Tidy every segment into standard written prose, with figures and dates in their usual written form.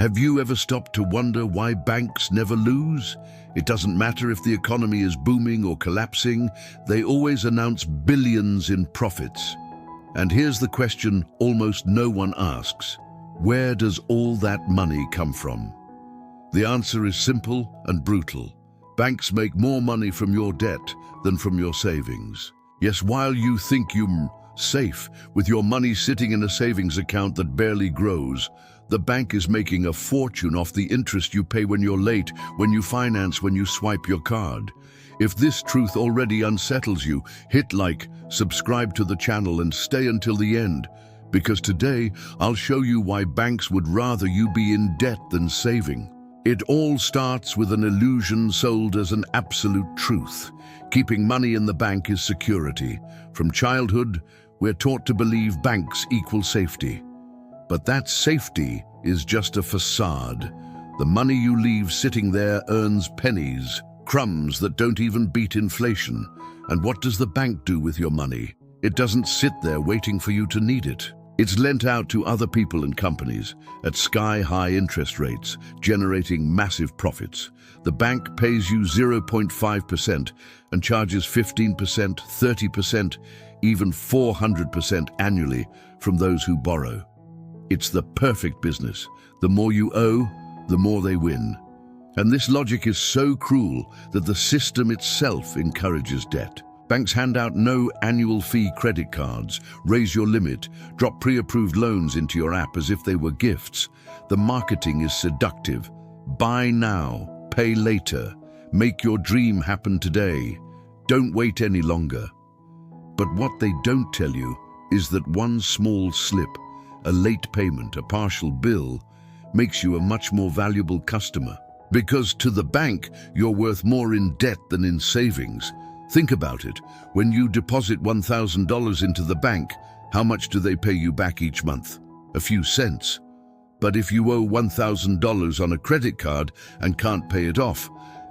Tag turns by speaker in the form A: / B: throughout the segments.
A: Have you ever stopped to wonder why banks never lose? It doesn't matter if the economy is booming or collapsing, they always announce billions in profits. And here's the question almost no one asks. Where does all that money come from? The answer is simple and brutal. Banks make more money from your debt than from your savings. Yes, while you think you're safe with your money sitting in a savings account that barely grows, the bank is making a fortune off the interest you pay when you're late, when you finance, when you swipe your card. If this truth already unsettles you, hit like, subscribe to the channel and stay until the end, because today I'll show you why banks would rather you be in debt than saving. It all starts with an illusion sold as an absolute truth. Keeping money in the bank is security. From childhood, we're taught to believe banks equal safety. But that safety is just a facade. The money you leave sitting there earns pennies, crumbs that don't even beat inflation. And what does the bank do with your money? It doesn't sit there waiting for you to need it. It's lent out to other people and companies at sky-high interest rates, generating massive profits. The bank pays you 0.5% and charges 15%, 30%, even 400% annually from those who borrow. It's the perfect business. The more you owe, the more they win. And this logic is so cruel that the system itself encourages debt. Banks hand out no annual fee credit cards, raise your limit, drop pre-approved loans into your app as if they were gifts. The marketing is seductive. Buy now, pay later. Make your dream happen today. Don't wait any longer. But what they don't tell you is that one small slip, a late payment, a partial bill, makes you a much more valuable customer. Because to the bank, you're worth more in debt than in savings. Think about it. When you deposit $1,000 into the bank, how much do they pay you back each month? A few cents. But if you owe $1,000 on a credit card and can't pay it off,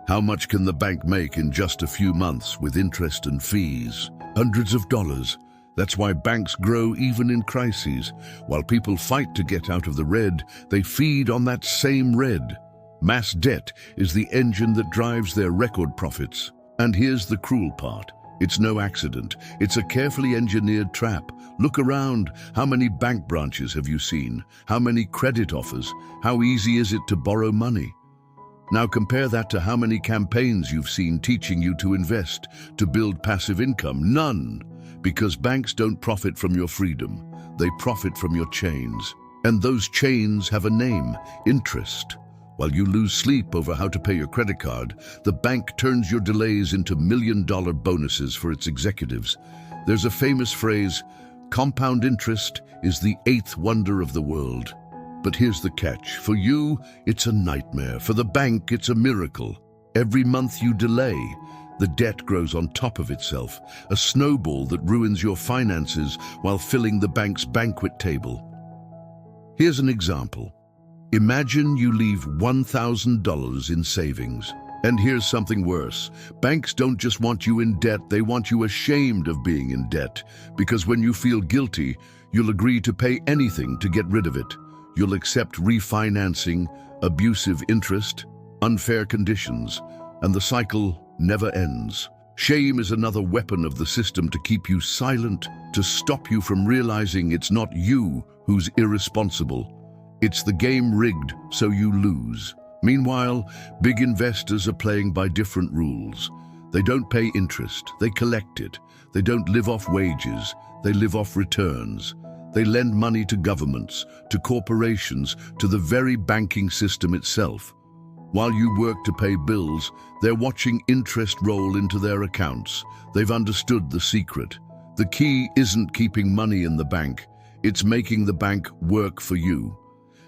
A: how much can the bank make in just a few months with interest and fees? Hundreds of dollars. That's why banks grow even in crises. While people fight to get out of the red, they feed on that same red. Mass debt is the engine that drives their record profits. And here's the cruel part. It's no accident. It's a carefully engineered trap. Look around. How many bank branches have you seen? How many credit offers? How easy is it to borrow money? Now compare that to how many campaigns you've seen teaching you to invest, to build passive income. None. Because banks don't profit from your freedom. They profit from your chains. And those chains have a name: interest. While you lose sleep over how to pay your credit card, the bank turns your delays into million-dollar bonuses for its executives. There's a famous phrase, compound interest is the eighth wonder of the world. But here's the catch. For you, it's a nightmare. For the bank, it's a miracle. Every month you delay, the debt grows on top of itself, a snowball that ruins your finances while filling the bank's banquet table. Here's an example. Imagine you leave $1,000 in savings. And here's something worse. Banks don't just want you in debt, they want you ashamed of being in debt. Because when you feel guilty, you'll agree to pay anything to get rid of it. You'll accept refinancing, abusive interest, unfair conditions, and the cycle never ends. Shame is another weapon of the system to keep you silent, to stop you from realizing it's not you who's irresponsible. It's the game rigged so you lose. Meanwhile, big investors are playing by different rules. They don't pay interest, they collect it. They don't live off wages, they live off returns. They lend money to governments, to corporations, to the very banking system itself. While you work to pay bills, they're watching interest roll into their accounts. They've understood the secret. The key isn't keeping money in the bank, it's making the bank work for you.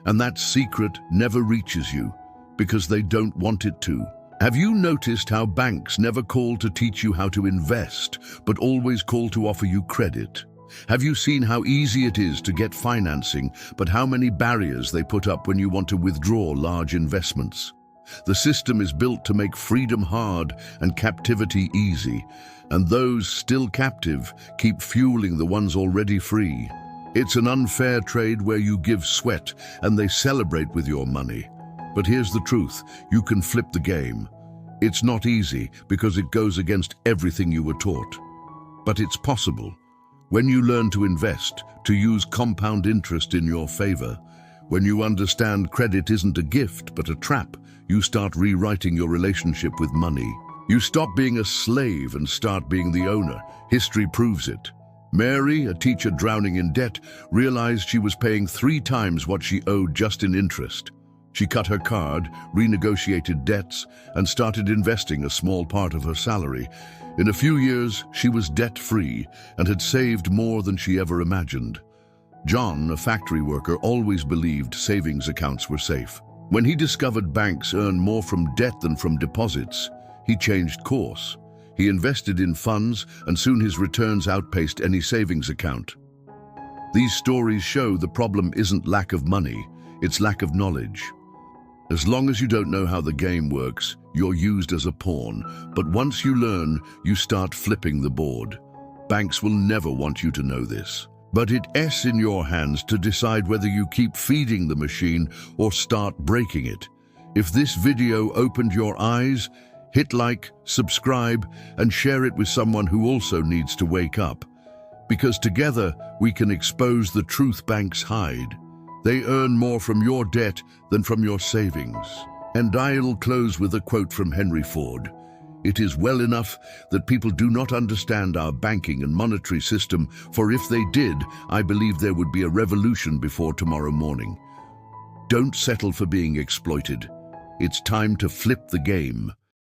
A: And that secret never reaches you, because they don't want it to. Have you noticed how banks never call to teach you how to invest, but always call to offer you credit? Have you seen how easy it is to get financing, but how many barriers they put up when you want to withdraw large investments? The system is built to make freedom hard and captivity easy, and those still captive keep fueling the ones already free. It's an unfair trade where you give sweat and they celebrate with your money. But here's the truth, you can flip the game. It's not easy because it goes against everything you were taught. But it's possible. When you learn to invest, to use compound interest in your favor, when you understand credit isn't a gift but a trap, you start rewriting your relationship with money. You stop being a slave and start being the owner. History proves it. Mary, a teacher drowning in debt, realized she was paying 3 times what she owed just in interest. She cut her card, renegotiated debts, and started investing a small part of her salary. In a few years, she was debt-free and had saved more than she ever imagined. John, a factory worker, always believed savings accounts were safe. When he discovered banks earn more from debt than from deposits, he changed course. He invested in funds, and soon his returns outpaced any savings account. These stories show the problem isn't lack of money, it's lack of knowledge. As long as you don't know how the game works, you're used as a pawn. But once you learn, you start flipping the board. Banks will never want you to know this. But it's in your hands to decide whether you keep feeding the machine or start breaking it. If this video opened your eyes, hit like, subscribe, and share it with someone who also needs to wake up. Because together, we can expose the truth banks hide. They earn more from your debt than from your savings. And I'll close with a quote from Henry Ford. It is well enough that people do not understand our banking and monetary system, for if they did, I believe there would be a revolution before tomorrow morning. Don't settle for being exploited. It's time to flip the game.